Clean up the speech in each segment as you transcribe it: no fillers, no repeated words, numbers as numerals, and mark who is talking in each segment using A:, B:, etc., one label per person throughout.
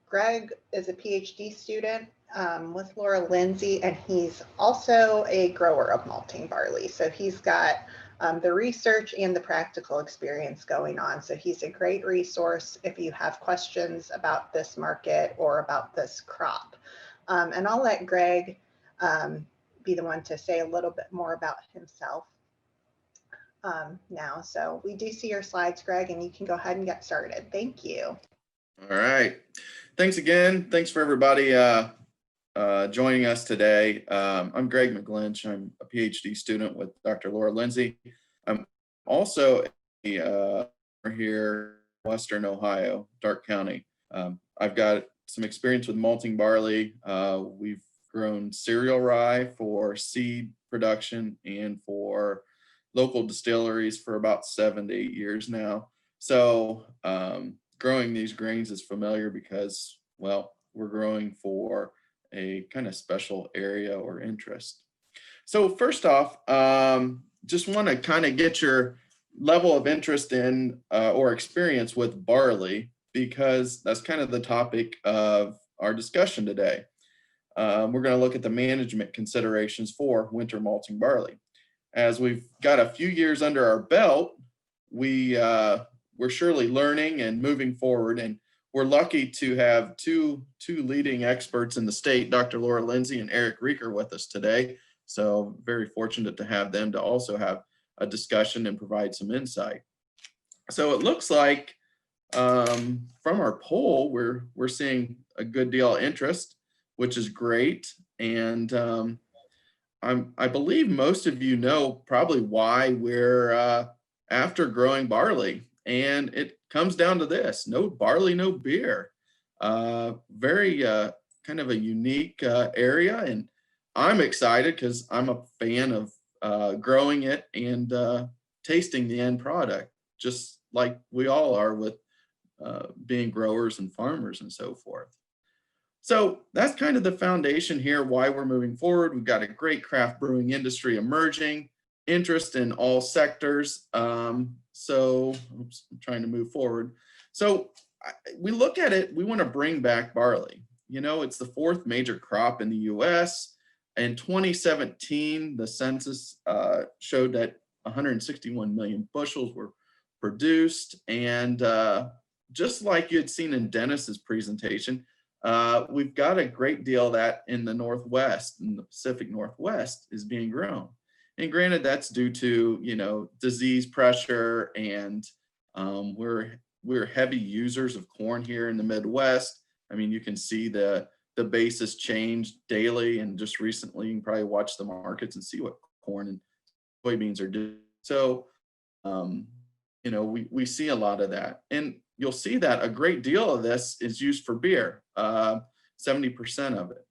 A: Greg is a PhD student with Laura Lindsay, and he's also a grower of malting barley. So he's got the research and the practical experience going on. So he's a great resource if you have questions about this market or about this crop. And I'll let Greg be the one to say a little bit more about himself now. So we do see your slides, Greg, and you can go ahead and get started. Thank you.
B: All right. Thanks again. Thanks for everybody joining us today. I'm Greg McGlinch. I'm a PhD student with Dr. Laura Lindsay. I'm also here in Western Ohio, Darke County. I've got some experience with malting barley. We've grown cereal rye for seed production and for local distilleries for about 7 to 8 years now. So growing these grains is familiar because, well, we're growing for a kind of special area or interest. So first off, just want to kind of get your level of interest in or experience with barley, because that's kind of the topic of our discussion today. We're going to look at the management considerations for winter malting barley. As we've got a few years under our belt, we're surely learning and moving forward, and we're lucky to have two leading experts in the state, Dr. Laura Lindsay and Eric Rieker, with us today. So very fortunate to have them to also have a discussion and provide some insight. So it looks like from our poll, we're seeing a good deal of interest, which is great. And I believe most of you know probably why we're after growing barley. And it comes down to this: no barley, no beer. Very kind of a unique area. And I'm excited because I'm a fan of growing it and tasting the end product, just like we all are with being growers and farmers and so forth. So that's kind of the foundation here, why we're moving forward. We've got a great craft brewing industry emerging, interest in all sectors. So oops, I'm trying to move forward. So we look at it, we want to bring back barley. You know, it's the fourth major crop in the US. In 2017, the census showed that 161 million bushels were produced. And just like you had seen in Dennis's presentation, we've got a great deal that in the Northwest, in the Pacific Northwest, is being grown. And granted, that's due to, you know, disease pressure, and we're heavy users of corn here in the Midwest. I mean, you can see the basis change daily, and just recently you can probably watch the markets and see what corn and soybeans are doing. So, you know, we see a lot of that, and you'll see that a great deal of this is used for beer, 70% of it.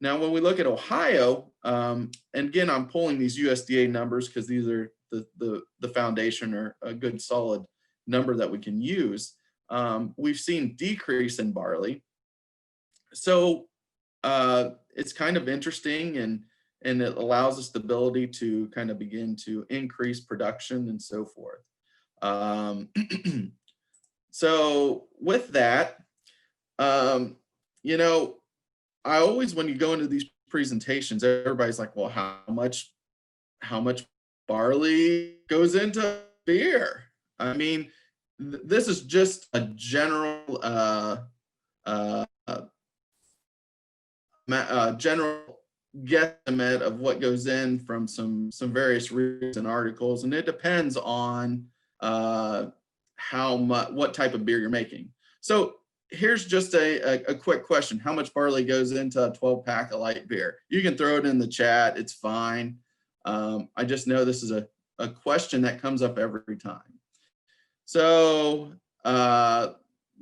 B: Now, when we look at Ohio, and again, I'm pulling these USDA numbers because these are the foundation, or a good solid number that we can use. We've seen decrease in barley. So it's kind of interesting, and it allows us the ability to kind of begin to increase production and so forth. So with that, you know, I always, when you go into these presentations, everybody's like, well, how much barley goes into beer? I mean, this is just a general general guesstimate of what goes in from some various recent articles, and it depends on what type of beer you're making. So here's just a quick question: how much barley goes into a 12-pack of light beer? You can throw it in the chat, it's fine. I just know this is a question that comes up every time. So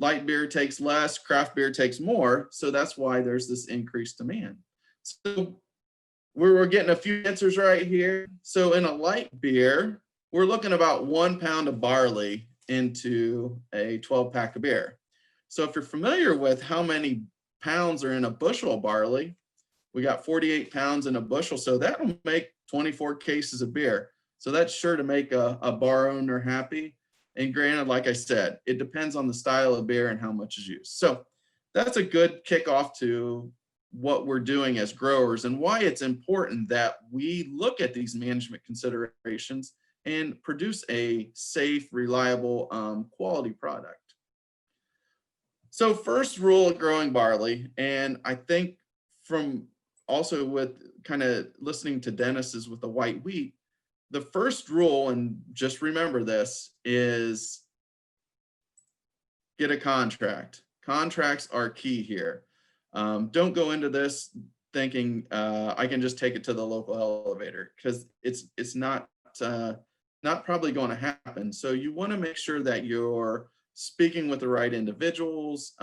B: light beer takes less, craft beer takes more, so that's why there's this increased demand. So we're getting a few answers right here. So in a light beer, we're looking about 1 pound of barley into a 12-pack of beer. So if you're familiar with how many pounds are in a bushel of barley, we got 48 pounds in a bushel, so that'll make 24 cases of beer. So that's sure to make a bar owner happy. And granted, like I said, it depends on the style of beer and how much is used. So that's a good kickoff to what we're doing as growers and why it's important that we look at these management considerations and produce a safe, reliable, quality product. So first rule of growing barley, and I think from also with kind of listening to Dennis's with the white wheat, the first rule, and just remember this, is get a contract. Contracts are key here. Don't go into this thinking I can just take it to the local elevator, because it's not probably going to happen. So you want to make sure that you're speaking with the right individuals,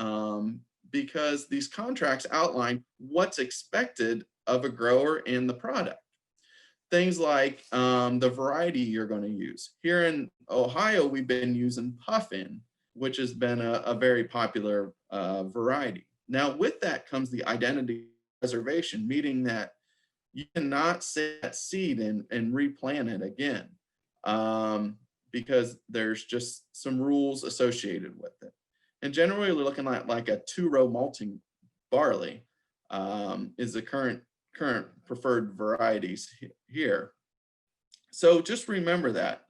B: because these contracts outline what's expected of a grower and the product. Things like the variety you're going to use. Here in Ohio, we've been using Puffin, which has been a very popular variety. Now, with that comes the identity preservation, meaning that you cannot set that seed and replant it again, because there's just some rules associated with it. And generally, we're looking at like a 2-row malting barley is the current preferred varieties here. So just remember that.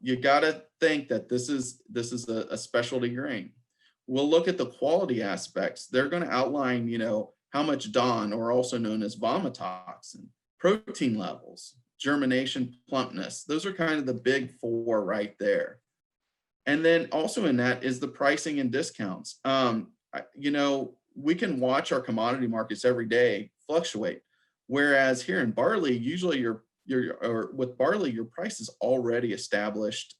B: You got to think that this is a specialty grain. We'll look at the quality aspects. They're going to outline, how much DON, or also known as vomitoxin, protein levels, germination, plumpness. Those are kind of the big 4 right there. And then also in that is the pricing and discounts. We can watch our commodity markets every day fluctuate. Whereas here in barley, usually with barley, your price is already established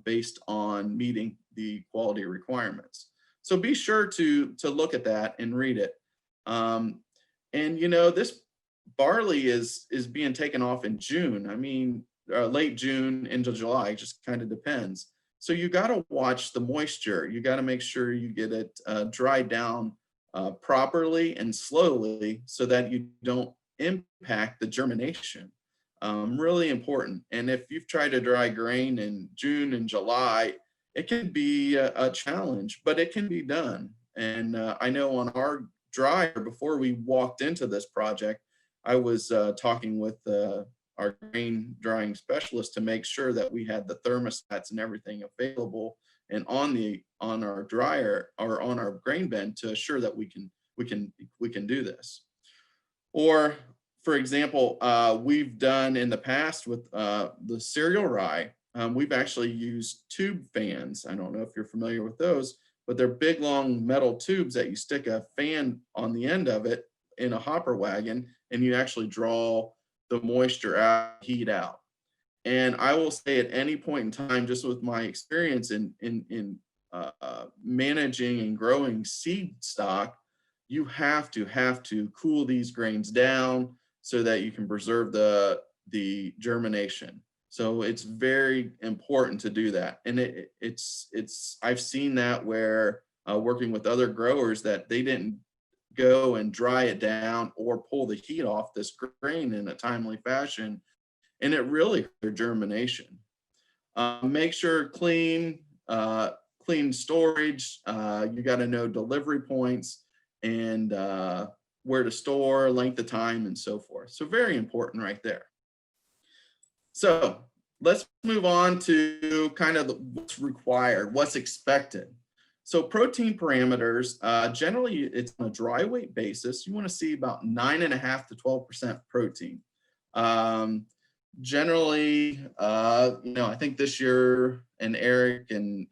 B: based on meeting the quality requirements. So be sure to look at that and read it. This barley is being taken off in June. I mean, late June into July, just kind of depends. So you got to watch the moisture. You got to make sure you get it dried down properly and slowly so that you don't impact the germination. Really important. And if you've tried to dry grain in June and July, it can be a challenge, but it can be done. And I know on our dryer, before we walked into this project, I was talking with our grain drying specialist to make sure that we had the thermostats and everything available and on our dryer or on our grain bin to assure that we can do this. Or for example, we've done in the past with the cereal rye, we've actually used tube fans. I don't know if you're familiar with those, but they're big, long metal tubes that you stick a fan on the end of it in a hopper wagon, and you actually draw the moisture out, heat out. And I will say at any point in time, just with my experience in managing and growing seed stock, you have to cool these grains down so that you can preserve the germination. So it's very important to do that. And I've seen that where working with other growers that they didn't go and dry it down or pull the heat off this grain in a timely fashion, and it really hurt their germination. Make sure clean storage. You got to know delivery points and where to store, length of time, and so forth. So very important right there. So let's move on to kind of what's required, what's expected. So protein parameters, generally it's on a dry weight basis. You want to see about 9.5 to 12% protein. Generally, I think this year, and Eric and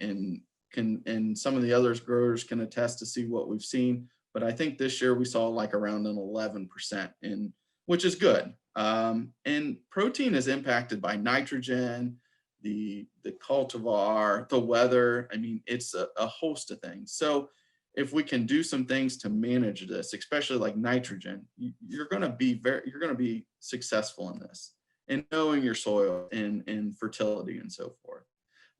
B: some of the others growers can attest to see what we've seen. But I think this year we saw like around an 11%, which is good. And protein is impacted by nitrogen, the cultivar, the weather. I mean, it's a host of things. So if we can do some things to manage this, especially like nitrogen, you're going to be successful in this, and knowing your soil and fertility and so forth.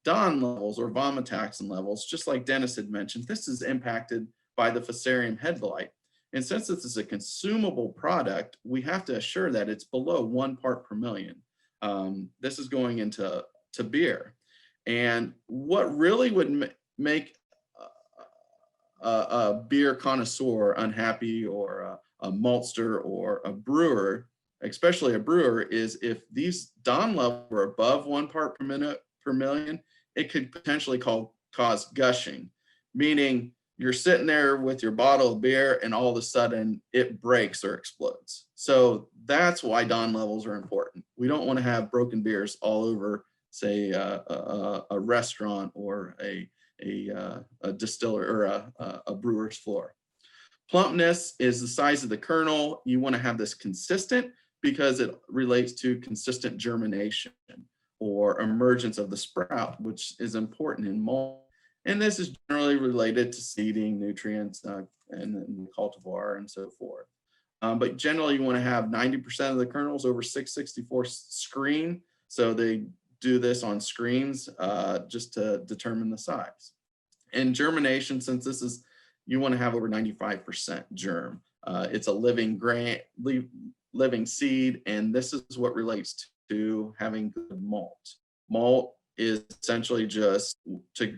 B: DON levels, or vomitoxin levels, just like Dennis had mentioned, this is impacted by the Fusarium head blight. And since this is a consumable product, we have to assure that it's below 1 part per million. This is going into beer. And what really would make a beer connoisseur unhappy, or a maltster or a brewer, especially a brewer, is if these DON levels are above 1 part per minute per million, it could potentially cause gushing, meaning you're sitting there with your bottle of beer and all of a sudden it breaks or explodes. So that's why DON levels are important. We don't want to have broken beers all over, say, a restaurant or a distiller or a brewer's floor. Plumpness is the size of the kernel. You want to have this consistent because it relates to consistent germination or emergence of the sprout, which is important in malt. And this is generally related to seeding, nutrients, and the cultivar and so forth. But generally you want to have 90% of the kernels over 664 screen. So they do this on screens just to determine the size. And germination, since this is, you want to have over 95% germ. It's a living living seed, and this is what relates to having good malt. Malt is essentially just to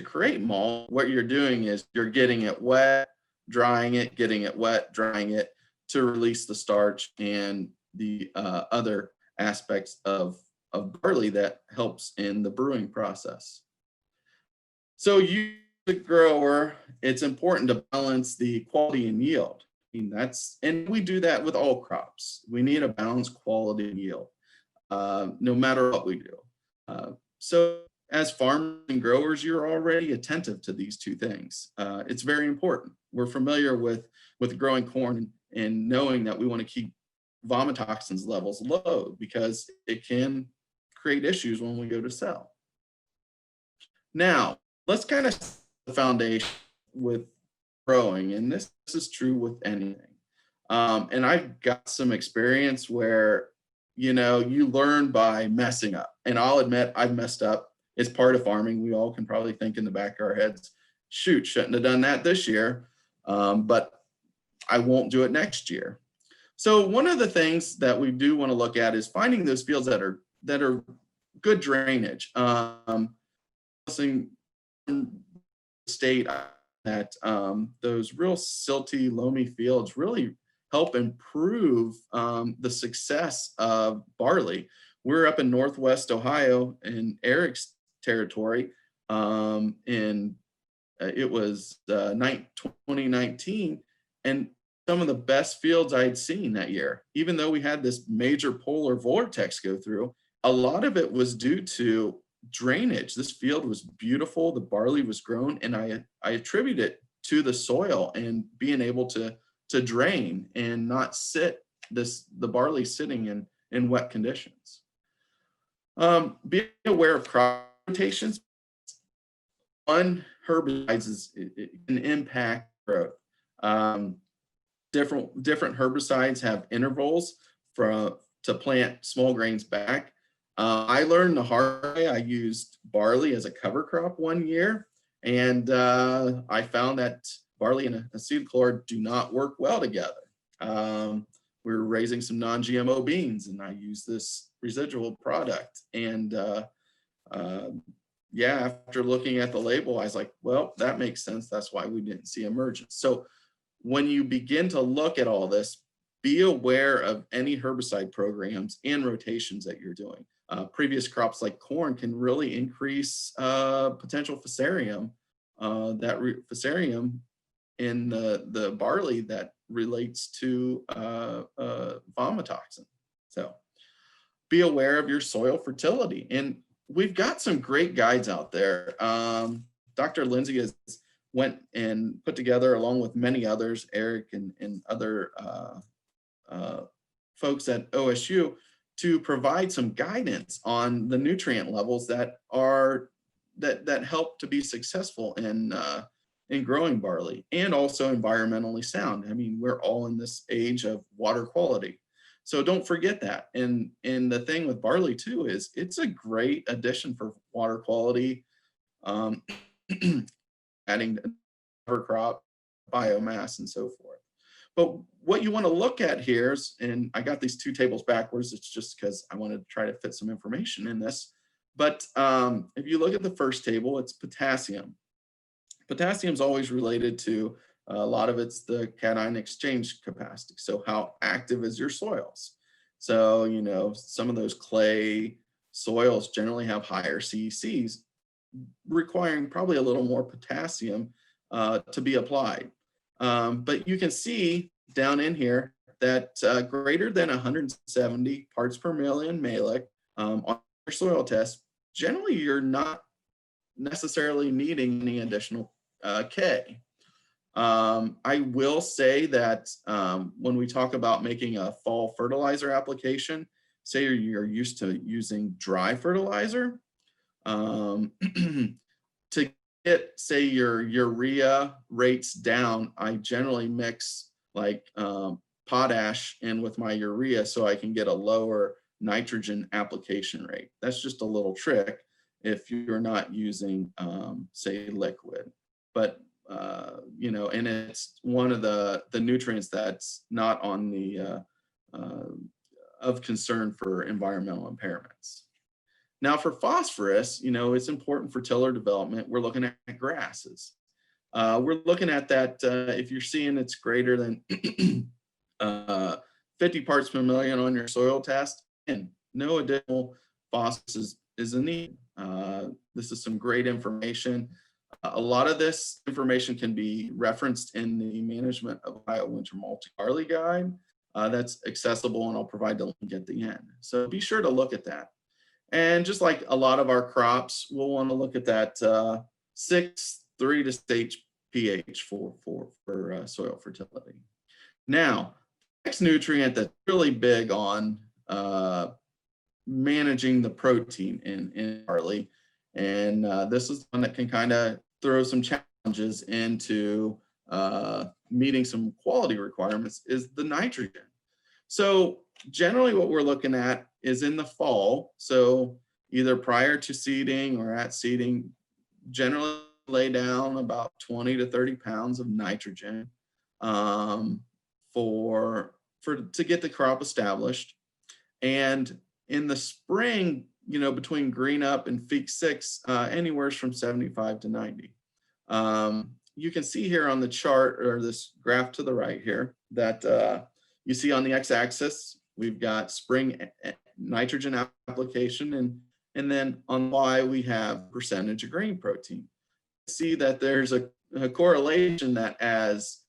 B: create malt. What you're doing is you're getting it wet, drying it, getting it wet, drying it to release the starch and the other aspects of barley that helps in the brewing process. So you, the grower, it's important to balance the quality and yield. I mean, and we do that with all crops. We need a balanced quality and yield, no matter what we do. So as farmers and growers, you're already attentive to these two things. It's very important. We're familiar with growing corn and knowing that we want to keep vomitoxins levels low because it can create issues when we go to sell. Now, let's kind of set the foundation with growing, and this is true with anything. And I've got some experience where, you learn by messing up. And I'll admit I've messed up. It's part of farming. We all can probably think in the back of our heads, shoot, shouldn't have done that this year, but I won't do it next year. So one of the things that we do want to look at is finding those fields that are good drainage. State that those real silty, loamy fields really help improve the success of barley. We're up in Northwest Ohio in Eric's territory, and it was 2019, and some of the best fields I'd seen that year. Even though we had this major polar vortex go through, a lot of it was due to drainage. This field was beautiful. The barley was grown, and I attribute it to the soil and being able to drain and not sit the barley sitting in wet conditions. Be aware of crop rotations. One, herbicides can impact growth. Different herbicides have intervals to plant small grains back. I learned the hard way. I used barley as a cover crop one year, and I found that barley and acetyl do not work well together. We were raising some non-GMO beans, and I used this residual product. And after looking at the label, I was like, well, that makes sense. That's why we didn't see emergence. So when you begin to look at all this, be aware of any herbicide programs and rotations that you're doing. Previous crops like corn can really increase potential fusarium, fusarium in the barley that relates to vomitoxin. So be aware of your soil fertility. And we've got some great guides out there. Dr. Lindsay has went and put together, along with many others, Eric and other folks at OSU, to provide some guidance on the nutrient levels that help to be successful in growing barley, and also environmentally sound. I mean, we're all in this age of water quality, so don't forget that. And the thing with barley too is it's a great addition for water quality, adding cover crop, biomass, and so forth. But what you want to look at here is, and I got these two tables backwards, it's just because I wanted to try to fit some information in this. But if you look at the first table, it's potassium. Potassium is always related to a lot of it's the cation exchange capacity. So how active is your soils? So, you know, some of those clay soils generally have higher CECs, requiring probably a little more potassium to be applied. But you can see down in here that greater than 170 parts per million malic on your soil test, generally you're not necessarily needing any additional K. I will say that when we talk about making a fall fertilizer application, say you're used to using dry fertilizer, to get, say, your urea rates down, I generally mix like potash in with my urea so I can get a lower nitrogen application rate. That's just a little trick if you're not using, say, liquid. But you know, and it's one of the nutrients that's not on the of concern for environmental impairments. Now for phosphorus, you know, it's important for tiller development. We're looking at grasses. We're looking at that if you're seeing it's greater than 50 parts per million on your soil test, and no additional phosphorus is a need. This is some great information. A lot of this information can be referenced in the Management of Ohio Winter Malting Barley Guide. That's accessible, and I'll provide the link at the end. So be sure to look at that. And just like a lot of our crops, we'll want to look at that 6.3 to stage pH for soil fertility. Now, next nutrient that's really big on managing the protein in barley, and this is one that can kind of throw some challenges into meeting some quality requirements, is the nitrogen. So generally what we're looking at is in the fall, so either prior to seeding or at seeding, generally lay down about 20 to 30 pounds of nitrogen to get the crop established. And in the spring, you know, between green up and feek 6, anywhere from 75 to 90. You can see here on the chart, or this graph to the right here, that you see on the x-axis, we've got spring nitrogen application, and then on Y we have percentage of grain protein. See that there's a correlation that as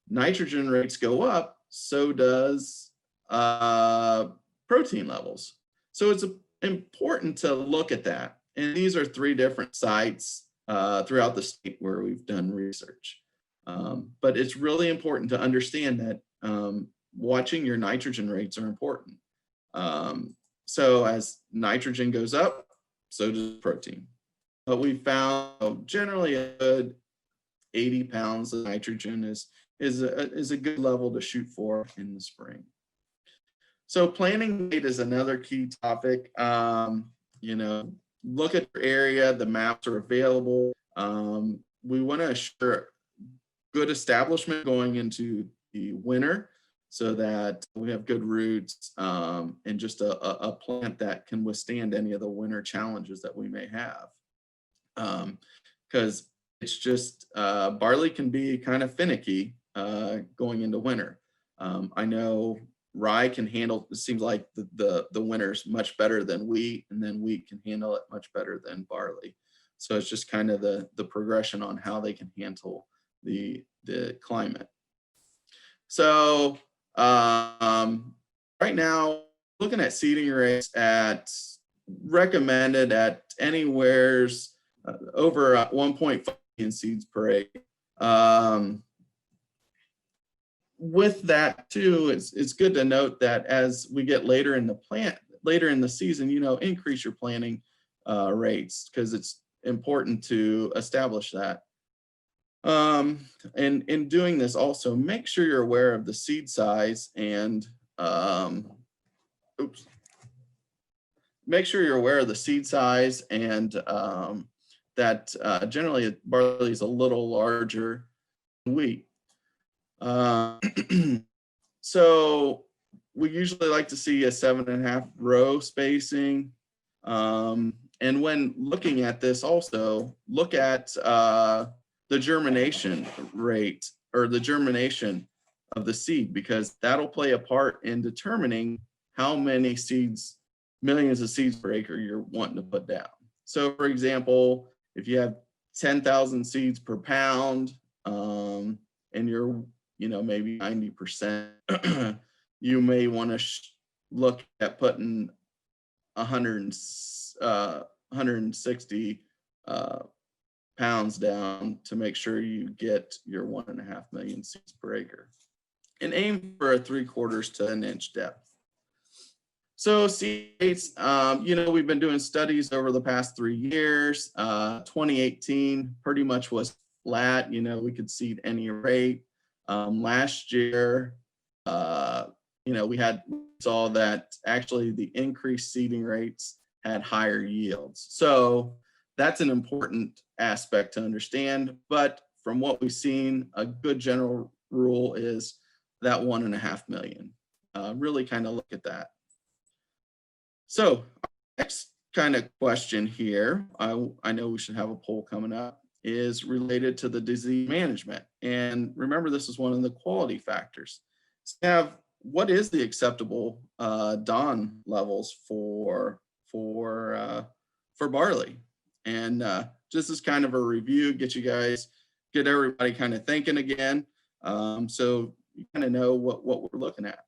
B: nitrogen rates go up, so does protein levels. So it's important to look at that. And these are 3 different sites throughout the state where we've done research. But it's really important to understand that watching your nitrogen rates are important. So as nitrogen goes up, so does protein. But we found generally a good 80 pounds of nitrogen is a good level to shoot for in the spring. So planting date is another key topic. You know, look at your area, the maps are available. We want to assure good establishment going into the winter so that we have good roots and just a plant that can withstand any of the winter challenges that we may have. Because it's just, barley can be kind of finicky going into winter. I know rye can handle, it seems like the winters much better than wheat, and then wheat can handle it much better than barley. So it's just kind of the progression on how they can handle the climate. So right now, looking at seeding rates at recommended at anywhere's over 1.5 seeds per acre. With that too, it's good to note that as we get later in the season, you know, increase your planting rates, because it's important to establish that. And in doing this, also make sure you're aware of the seed size and make sure you're aware of the seed size and that generally barley is a little larger than wheat. So we usually like to see a 7.5 row spacing. And when looking at this also, look at the germination rate or the germination of the seed, because that'll play a part in determining how many seeds, millions of seeds per acre you're wanting to put down. So for example, if you have 10,000 seeds per pound, and you're, maybe 90%, you may want to look at putting 160 pounds down to make sure you get your 1.5 million seeds per acre, and aim for a 3/4 to an inch depth. So seed rates, we've been doing studies over the past 3 years. 2018 pretty much was flat. We could seed any rate. Last year, we saw that actually the increased seeding rates had higher yields. So that's an important aspect to understand. But from what we've seen, a good general rule is that 1.5 million. Really kind of look at that. So next kind of question here, I know we should have a poll coming up, is related to the disease management. And remember, this is one of the quality factors. So what is the acceptable DON levels for barley? And just as kind of a review, get everybody kind of thinking again, so you kind of know what we're looking at.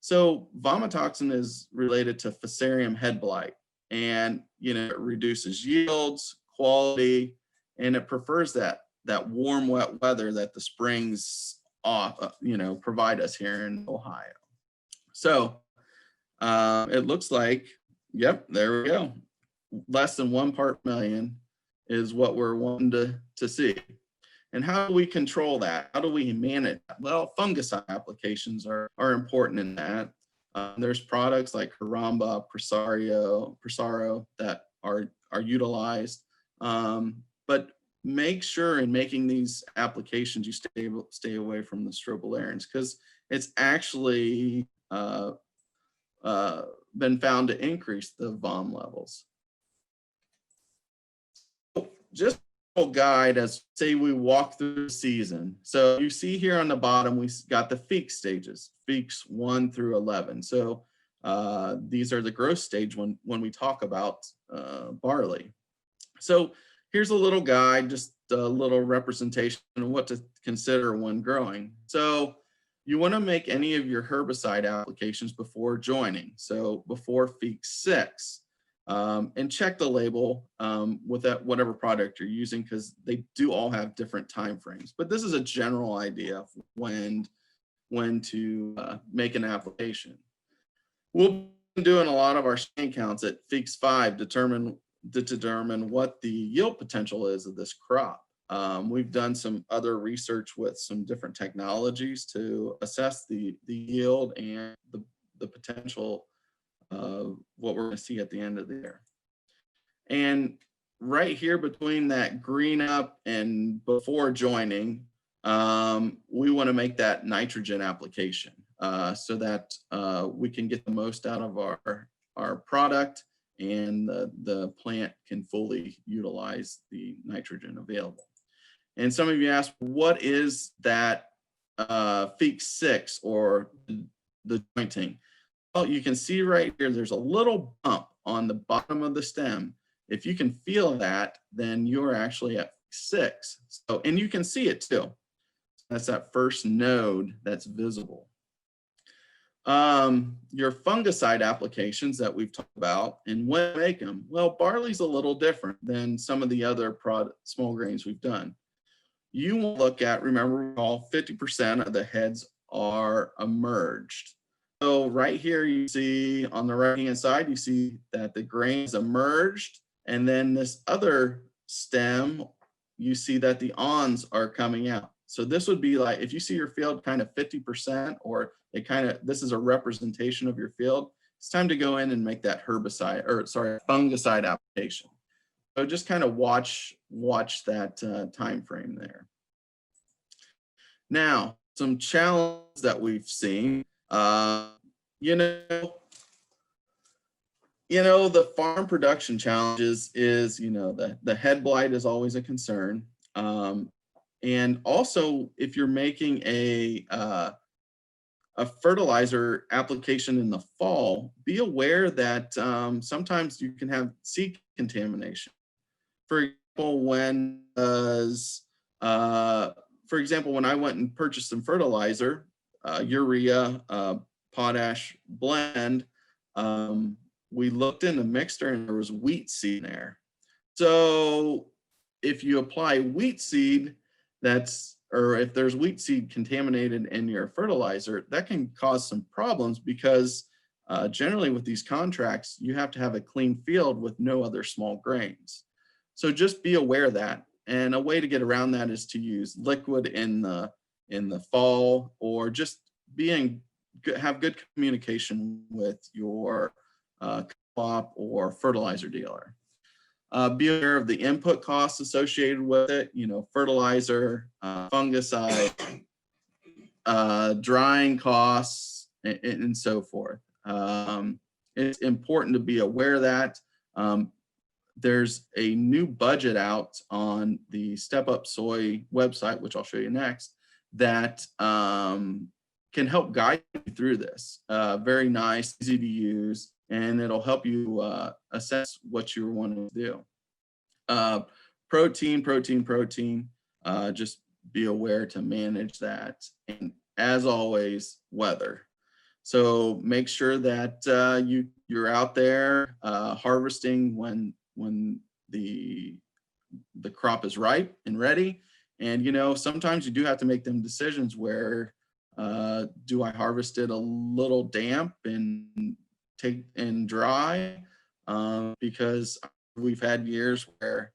B: So vomitoxin is related to Fusarium head blight, and it reduces yields, quality, and it prefers that warm, wet weather that the springs provide us here in Ohio. So it looks like, yep, there we go. Less than 1 part million is what we're wanting to see. And how do we control that? How do we manage that? Well, fungicide applications are important in that. There's products like Caramba, Presaro that are utilized. But make sure in making these applications you stay away from the strobilurins, because it's actually been found to increase the VOM levels. Just a guide as say we walk through the season. So you see here on the bottom, we got the Feeks stages, Feeks 1 through 11. So these are the growth stage when we talk about barley. So here's a little guide, just a little representation of what to consider when growing. So you want to make any of your herbicide applications before joining. So before Feeks 6. And check the label with whatever product you're using, because they do all have different time frames. But this is a general idea of when to make an application. We'll be doing a lot of our strain counts at Feeks 5 to determine what the yield potential is of this crop. We've done some other research with some different technologies to assess the yield and the potential of what we're going to see at the end of the year. And right here between that green up and before joining, we want to make that nitrogen application so that we can get the most out of our product, and the plant can fully utilize the nitrogen available. And some of you ask, what is that Feeks 6 or the jointing? Well, you can see right here, there's a little bump on the bottom of the stem. If you can feel that, then you're actually at 6. So, and you can see it too. That's that first node that's visible. Your fungicide applications that we've talked about and when to make them. Well, barley's a little different than some of the other small grains we've done. You want to look at, remember, all 50% of the heads are emerged. So right here, you see on the right-hand side, you see that the grain is emerged, and then this other stem, you see that the awns are coming out. So this would be like, if you see your field kind of 50%, or this is a representation of your field, it's time to go in and make that fungicide application. So just kind of watch that time frame there. Now, some challenges that we've seen. The farm production challenges is, the head blight is always a concern. And also, if you're making a fertilizer application in the fall, be aware that sometimes you can have seed contamination. For example, when I went and purchased some fertilizer, urea, potash blend, we looked in the mixture and there was wheat seed in there. So if you apply wheat seed, or if there's wheat seed contaminated in your fertilizer, that can cause some problems because generally with these contracts, you have to have a clean field with no other small grains. So just be aware of that. And a way to get around that is to use liquid in the fall, or just have good communication with your co-op or fertilizer dealer. Be aware of the input costs associated with it, fertilizer, fungicide, drying costs, and so forth. It's important to be aware of that. There's a new budget out on the Step Up Soy website, which I'll show you next, that can help guide you through this. Very nice, easy to use, and it'll help you assess what you're wanting to do. Protein. Just be aware to manage that. And as always, weather. So make sure that you're out there harvesting when the crop is ripe and ready. And sometimes you do have to make them decisions where do I harvest it a little damp and dry, because we've had years where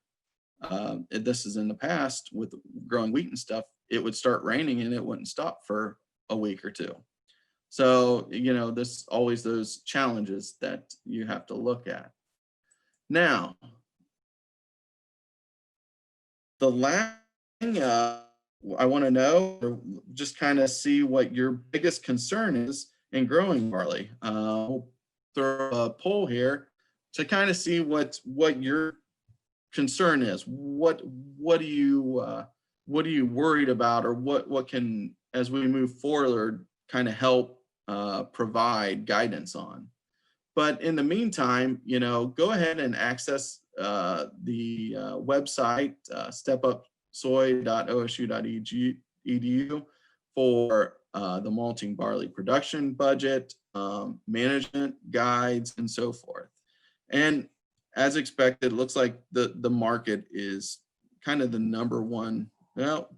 B: this is in the past with growing wheat and stuff, it would start raining and it wouldn't stop for a week or two. So, there's always those challenges that you have to look at. Now, the last thing I want to know, or just kind of see what your biggest concern is in growing barley. We'll throw a poll here to kind of see what your concern is. What are you worried about, or what can, as we move forward, kind of help provide guidance on? But in the meantime, go ahead and access the website, stepupsoy.osu.edu, for the malting barley production budget, management guides, and so forth. And as expected, it looks like the market is kind of the number one. Well,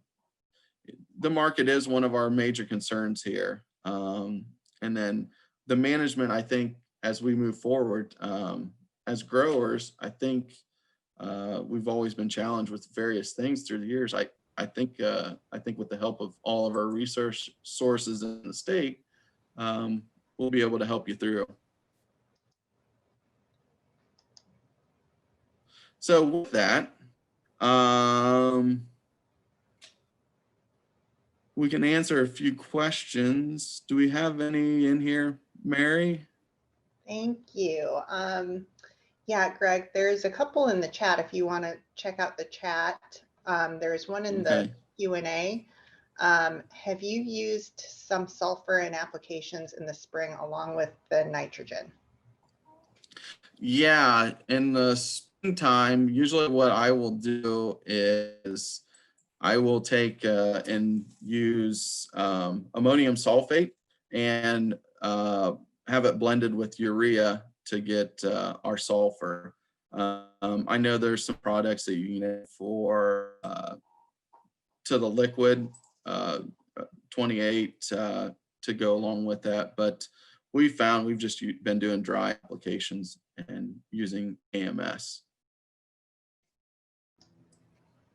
B: the market is one of our major concerns here. And then the management, I think, as we move forward, as growers, I think we've always been challenged with various things through the years. I think with the help of all of our research sources in the state, we'll be able to help you through. So with that, we can answer a few questions. Do we have any in here, Mary?
A: Thank you. Yeah, Greg, there's a couple in the chat if you want to check out the chat. There's one in the Q&A. Have you used some sulfur in applications in the spring along with the nitrogen?
B: Yeah, in the springtime, usually what I will do is I will take and use ammonium sulfate and have it blended with urea to get our sulfur. I know there's some products that you can get for to the liquid 28 to go along with that, but we've just been doing dry applications and using AMS.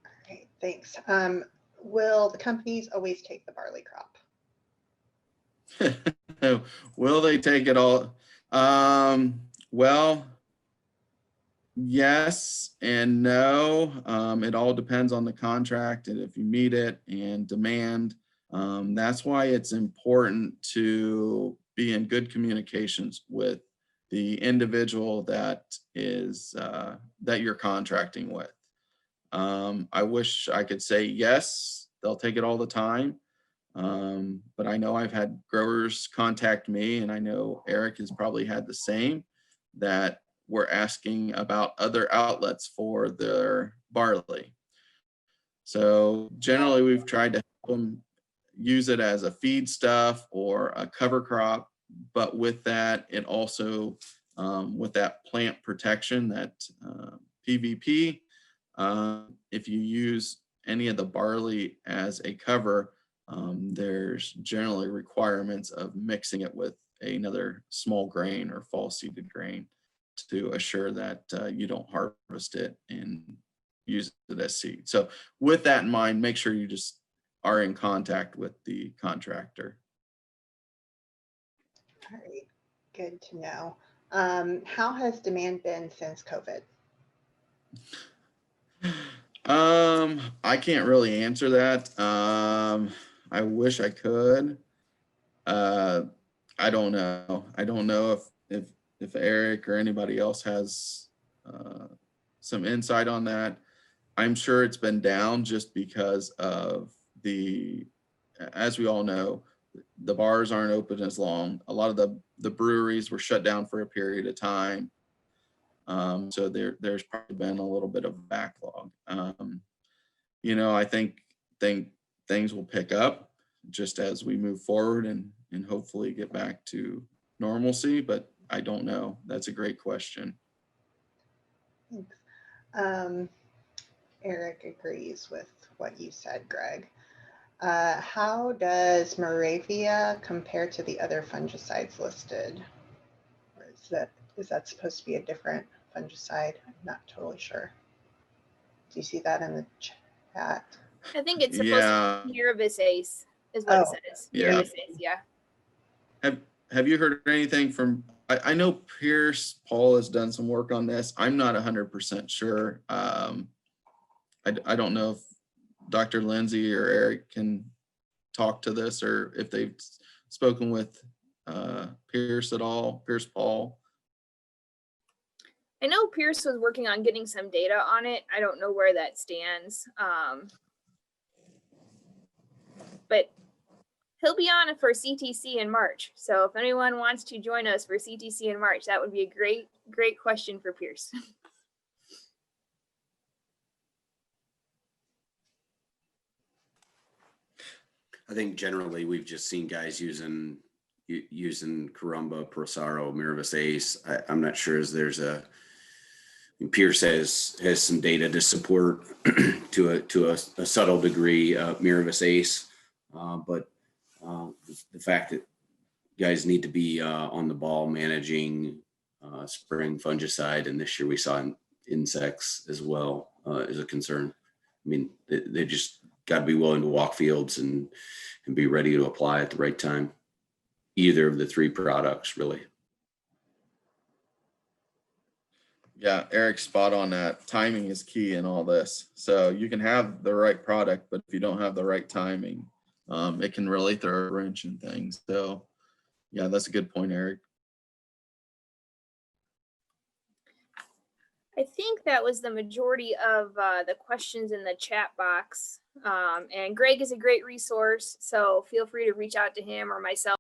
A: All right, thanks. Will the companies always take the barley crop?
B: Will they take it all? Well, yes and no. It all depends on the contract and if you meet it and demand. That's why it's important to be in good communications with the individual that is that you're contracting with. I wish I could say yes, they'll take it all the time. But I know I've had growers contact me, and I know Eric has probably had the same, that were asking about other outlets for their barley. So generally we've tried to help them use it as a feed stuff or a cover crop, but with that, it also, with that plant protection, that PVP, if you use any of the barley as a cover, there's generally requirements of mixing it with another small grain or fall seeded grain to assure that you don't harvest it and use it as seed. So with that in mind, make sure you just are in contact with the contractor.
A: All right, good to know. How has demand been since COVID?
B: I can't really answer that. I wish I could. I don't know. I don't know if Eric or anybody else has some insight on that. I'm sure it's been down just because of as we all know, the bars aren't open as long. A lot of the breweries were shut down for a period of time. So there's probably been a little bit of backlog. I think things will pick up just as we move forward and hopefully get back to normalcy, but I don't know. That's a great question.
A: Thanks. Eric agrees with what you said, Greg. How does Moravia compare to the other fungicides listed? Or is that supposed to be a different fungicide? I'm not totally sure. Do you see that in the chat?
C: I think it's supposed to be Miravis-Ace is what it says.
B: Yeah.
C: Miravis-Ace, yeah.
B: Have you heard anything from, I know Pierce Paul has done some work on this. I'm not 100% sure. I don't know if Dr. Lindsay or Eric can talk to this, or if they've spoken with Pierce at all, Pierce Paul.
C: I know Pierce was working on getting some data on it. I don't know where that stands. But he'll be on for CTC in March. So if anyone wants to join us for CTC in March, that would be a great question for Pierce.
D: I think generally we've just seen guys using Carumba, Prosaro, Miravis-Ace. I'm not sure as there's Pierce has some data to support to a subtle degree Miravis-Ace, but the fact that guys need to be on the ball managing spring fungicide, and this year we saw insects as well is a concern. I mean, they just got to be willing to walk fields and be ready to apply at the right time. Either of the three products, really.
B: Yeah, Eric's spot on that. Timing is key in all this. So you can have the right product, but if you don't have the right timing, it can really throw a wrench in things. So yeah, that's a good point, Eric.
C: I think that was the majority of the questions in the chat box. And Greg is a great resource, so feel free to reach out to him or myself